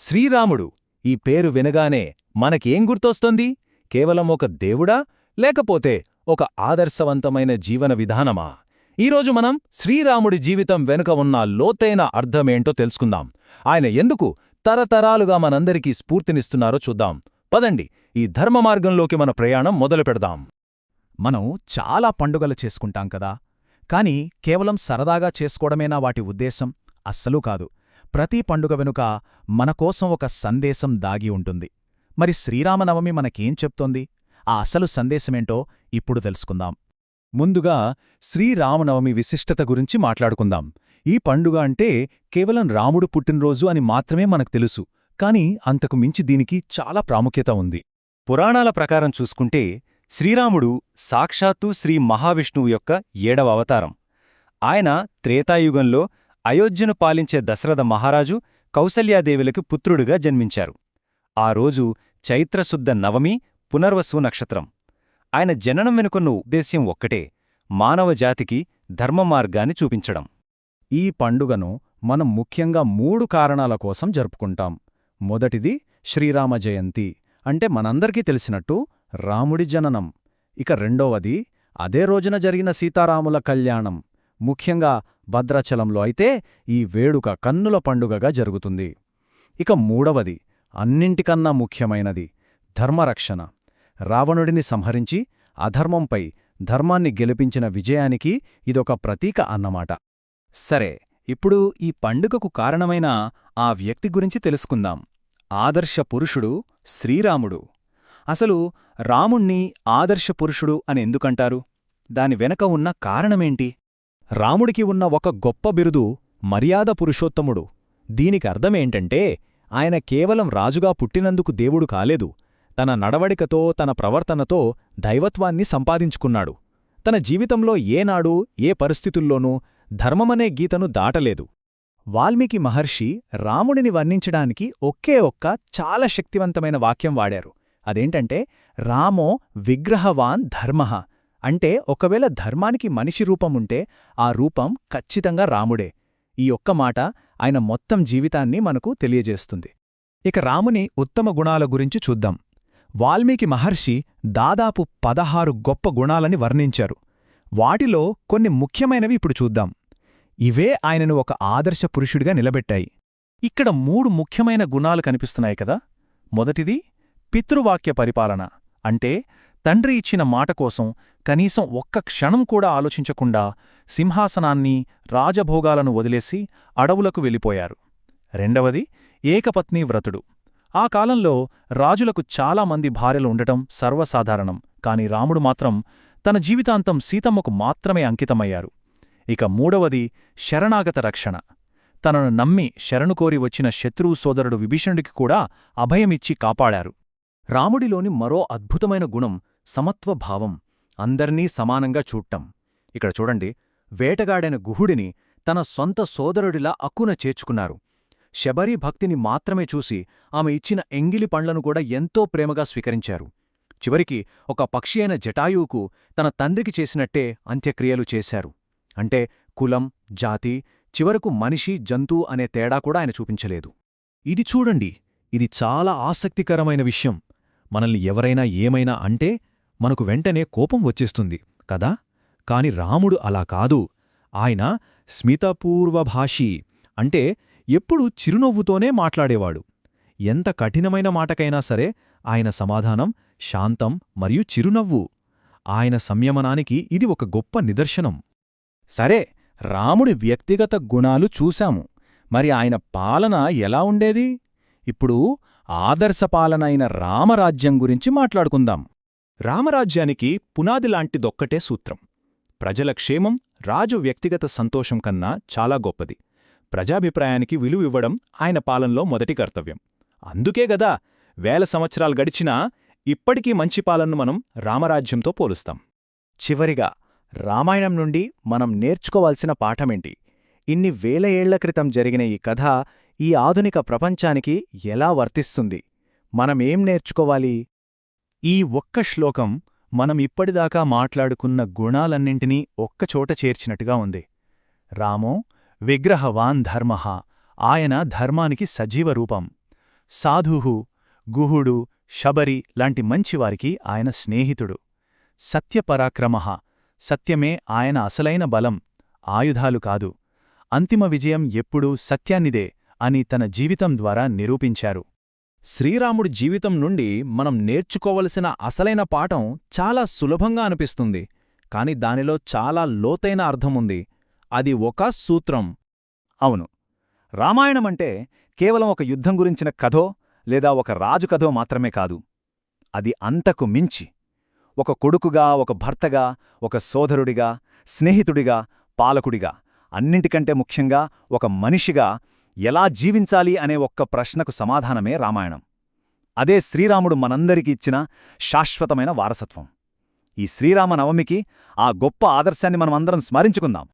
శ్రీరాముడు ఈ పేరు వినగానే మనకేం గుర్తొస్తోంది? కేవలం ఒక దేవుడా లేకపోతే ఒక ఆదర్శవంతమైన జీవన విధానమా? ఈరోజు మనం శ్రీరాముడి జీవితం వెనుక ఉన్న లోతైన అర్థమేంటో తెలుసుకుందాం. ఆయన ఎందుకు తరతరాలుగా మనందరికీ స్ఫూర్తినిస్తున్నారో చూద్దాం. పదండి, ఈ ధర్మ మార్గంలోకి మన ప్రయాణం మొదలుపెడదాం. మనం చాలా పండుగలు చేసుకుంటాం కదా, కాని కేవలం సరదాగా చేసుకోవడమేనా వాటి ఉద్దేశం? అస్సలూ కాదు. ప్రతి పండుగ వెనుక మనకోసం ఒక సందేశం దాగి ఉంటుంది. మరి శ్రీరామనవమి మనకేం చెప్తోంది? ఆ అసలు సందేశమేంటో ఇప్పుడు తెలుసుకుందాం. ముందుగా శ్రీరామనవమి విశిష్టత గురించి మాట్లాడుకుందాం. ఈ పండుగ అంటే కేవలం రాముడు పుట్టినరోజు అని మాత్రమే మనకు తెలుసు, కాని అంతకు మించి దీనికి చాలా ప్రాముఖ్యత ఉంది. పురాణాల ప్రకారం చూసుకుంటే శ్రీరాముడు సాక్షాత్తు శ్రీ మహావిష్ణువు యొక్క 7వ అవతారం. ఆయన త్రేతాయుగంలో అయోధ్యను పాలించే దశరథ మహారాజు కౌసల్యాదేవులకు పుత్రుడుగా జన్మించారు. ఆ రోజు చైత్రశుద్ధ నవమి పునర్వసు నక్షత్రం. ఆయన జననం వెనుకున్న ఉద్దేశ్యం ఒక్కటే, మానవజాతికి ధర్మమార్గాన్ని చూపించడం. ఈ పండుగను మనం ముఖ్యంగా 3 కారణాల కోసం జరుపుకుంటాం. మొదటిది శ్రీరామ జయంతి, అంటే మనందరికీ తెలిసినట్టు రాముడి జననం. ఇక రెండవది అదే రోజున జరిగిన సీతారాముల కళ్యాణం. ముఖ్యంగా భద్రాచలంలో అయితే ఈ వేడుక కన్నుల పండుగగా జరుగుతుంది. ఇక మూడవది, అన్నింటికన్నా ముఖ్యమైనది, ధర్మరక్షణ. రావణుడిని సంహరించి అధర్మంపై ధర్మాన్ని గెలిపించిన విజయానికి ఇదొక ప్రతీక అన్నమాట. సరే, ఇప్పుడు ఈ పండుగకు కారణమైన ఆ వ్యక్తి గురించి తెలుసుకుందాం. ఆదర్శ పురుషుడు శ్రీరాముడు. అసలు రాముణ్ణి ఆదర్శ పురుషుడు అని ఎందుకంటారు? దాని వెనక ఉన్న కారణమేంటి? రాముడికి ఉన్న ఒక గొప్ప బిరుదు మర్యాద పురుషోత్తముడు. దీనికి అర్థమేంటంటే ఆయన కేవలం రాజుగా పుట్టినందుకు దేవుడు కాలేదు, తన నడవడికతో తన ప్రవర్తనతో దైవత్వాన్ని సంపాదించుకున్నాడు. తన జీవితంలో ఏనాడూ ఏ పరిస్థితుల్లోనూ ధర్మమనే గీతను దాటలేదు. వాల్మీకి మహర్షి రాముడిని వర్ణించడానికి ఒకే ఒక్క చాలా శక్తివంతమైన వాక్యం వాడారు. అదేంటంటే రామో విగ్రహవాన్ ధర్మః. అంటే ఒకవేళ ధర్మానికి మనిషి రూపముంటే ఆ రూపం ఖచ్చితంగా రాముడే. ఈ ఒక్క మాట ఆయన మొత్తం జీవితాన్ని మనకు తెలియజేస్తుంది. ఇక రాముని ఉత్తమ గుణాల గురించి చూద్దాం. వాల్మీకి మహర్షి దాదాపు 16 గొప్ప గుణాలని వర్ణించారు. వాటిలో కొన్ని ముఖ్యమైనవి ఇప్పుడు చూద్దాం. ఇవే ఆయనను ఒక ఆదర్శ పురుషుడిగా నిలబెట్టాయి. ఇక్కడ 3 ముఖ్యమైన గుణాలు కనిపిస్తున్నాయి కదా. మొదటిది పితృవాక్య పరిపాలన. అంటే తండ్రి ఇచ్చిన మాట కోసం కనీసం ఒక్క క్షణం కూడా ఆలోచించకుండా సింహాసనాన్ని రాజభోగాలను వదిలేసి అడవులకు వెళ్ళిపోయారు. రెండవది ఏకపత్నీ వ్రతుడు. ఆ కాలంలో రాజులకు చాలామంది భార్యలు ఉండటం సర్వసాధారణం, కాని రాముడు మాత్రం తన జీవితాంతం సీతమ్మకు మాత్రమే అంకితమయ్యారు. ఇక మూడవది శరణాగత రక్షణ. తనను నమ్మి శరణుకోరి వచ్చిన శత్రువు సోదరుడు విభీషణుడికి కూడా అభయమిచ్చి కాపాడారు. రాముడిలోని మరో అద్భుతమైన గుణం సమత్వభావం, అందర్నీ సమానంగా చూడటం. ఇక్కడ చూడండి, వేటగాడైన గుహుడిని తన సొంత సోదరుడిలా అక్కున చేర్చుకున్నారు. శబరీ భక్తిని మాత్రమే చూసి ఆమె ఇచ్చిన ఎంగిలి పండ్లను కూడా ఎంతో ప్రేమగా స్వీకరించారు. చివరికి ఒక పక్షి అయిన జటాయువుకు తన తండ్రికి చేసినట్టే అంత్యక్రియలు చేశారు. అంటే కులం, జాతి, చివరకు మనిషి, జంతువు అనే తేడా కూడా ఆయన చూపించలేదు. ఇది చూడండి, ఇది చాలా ఆసక్తికరమైన విషయం. మనల్ని ఎవరైనా ఏమైనా అంటే మనకు వెంటనే కోపం వచ్చేస్తుంది కదా. కాని రాముడు అలా కాదు. ఆయన స్మితపూర్వభాషీ, అంటే ఎప్పుడూ చిరునవ్వుతోనే మాట్లాడేవాడు. ఎంత కఠినమైన మాటకైనా సరే ఆయన సమాధానం శాంతం మరియు చిరునవ్వు. ఆయన సంయమనానికి ఇది ఒక గొప్ప నిదర్శనం. సరే, రాముడి వ్యక్తిగత గుణాలు చూశాము. మరి ఆయన పాలన ఎలా ఉండేది? ఇప్పుడు ఆదర్శపాలనైన రామరాజ్యం గురించి మాట్లాడుకుందాం. రామరాజ్యానికి పునాదిలాంటిదొక్కటే సూత్రం. ప్రజల క్షేమం రాజు వ్యక్తిగత సంతోషం కన్నా చాలా గొప్పది. ప్రజాభిప్రాయానికి విలువివ్వడం ఆయన పాలనలో మొదటి కర్తవ్యం. అందుకే గదా వేల సంవత్సరాలు గడిచినా ఇప్పటికీ మంచి పాలనను మనం రామరాజ్యంతో పోలుస్తాం. చివరిగా రామాయణం నుండి మనం నేర్చుకోవాల్సిన పాఠమేంటి? ఇన్ని వేల ఏళ్ల క్రితం జరిగిన ఈ కథ ఈ ఆధునిక ప్రపంచానికి ఎలా వర్తిస్తుంది? మనమేం నేర్చుకోవాలి? ఈ ఒక్క శ్లోకం మనం ఇప్పటిదాకా మాట్లాడుకున్న గుణాలన్నింటినీ ఒక్కచోట చేర్చినట్టుగా ఉంది. రామో విగ్రహవాన్ ధర్మః, ఆయన ధర్మానికి సజీవ రూపం. సాధువు, గుహుడు, శబరి లాంటి మంచివారికి ఆయన స్నేహితుడు. సత్యపరాక్రమః, సత్యమే ఆయన అసలైన బలం, ఆయుధాలు కాదు. అంతిమ విజయం ఎప్పుడూ సత్యానిదే అని తన జీవితం ద్వారా నిరూపించారు. శ్రీరాముడి జీవితం నుండి మనం నేర్చుకోవలసిన అసలైన పాఠం చాలా సులభంగా అనిపిస్తుంది, కాని దానిలో చాలా లోతైన అర్థముంది. అది ఒక సూత్రం. అవును, రామాయణమంటే కేవలం ఒక యుద్ధం గురించిన కథో లేదా ఒక రాజు కథో మాత్రమే కాదు. అది అంతకు మించి ఒక కొడుకుగా, ఒక భర్తగా, ఒక సోదరుడిగా, స్నేహితుడిగా, పాలకుడిగా, అన్నింటికంటే ముఖ్యంగా ఒక మనిషిగా ఎలా జీవించాలి అనే ఒక్క ప్రశ్నకు సమాధానమే రామాయణం. అదే శ్రీరాముడు మనందరికీ ఇచ్చిన శాశ్వతమైన వారసత్వం. ఈ శ్రీరామ నవమికి ఆ గొప్ప ఆదర్శాన్ని మనమందరం స్మరించుకుందాం.